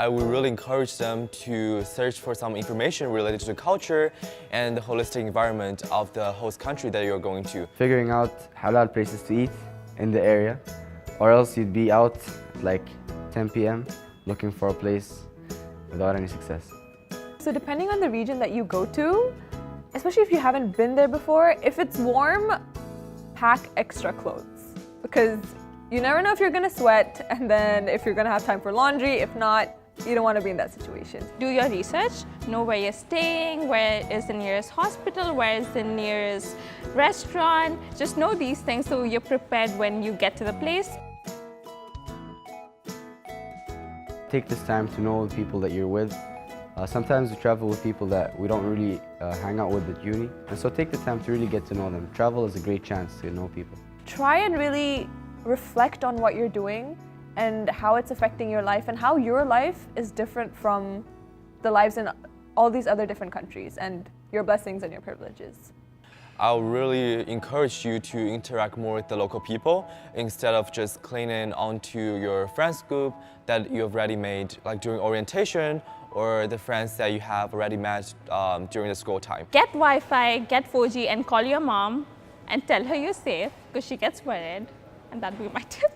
I would really encourage them to search for some information related to the culture and the holistic environment of the host country that you're going to. Figuring out halal places to eat in the area, or else you'd be out like 10 p.m. looking for a place without any success. So depending on the region that you go to, especially if you haven't been there before, if it's warm, pack extra clothes, because you never know if you're gonna sweat and then if you're gonna have time for laundry. If not, you don't want to be in that situation. Do your research, know where you're staying, where is the nearest hospital, where is the nearest restaurant. Just know these things so you're prepared when you get to the place. Take this time to know the people that you're with. Sometimes we travel with people that we don't really hang out with at uni, and so take the time to really get to know them. Travel is a great chance to know people. Try and really reflect on what you're doing and how it's affecting your life and how your life is different from the lives in all these other different countries and your blessings and your privileges. I'll really encourage you to interact more with the local people instead of just clinging onto your friends group that you have already made, like during orientation, or the friends that you have already met during the school time. Get Wi-Fi, get 4G, and call your mom and tell her you're safe because she gets worried, and that'll be my tip.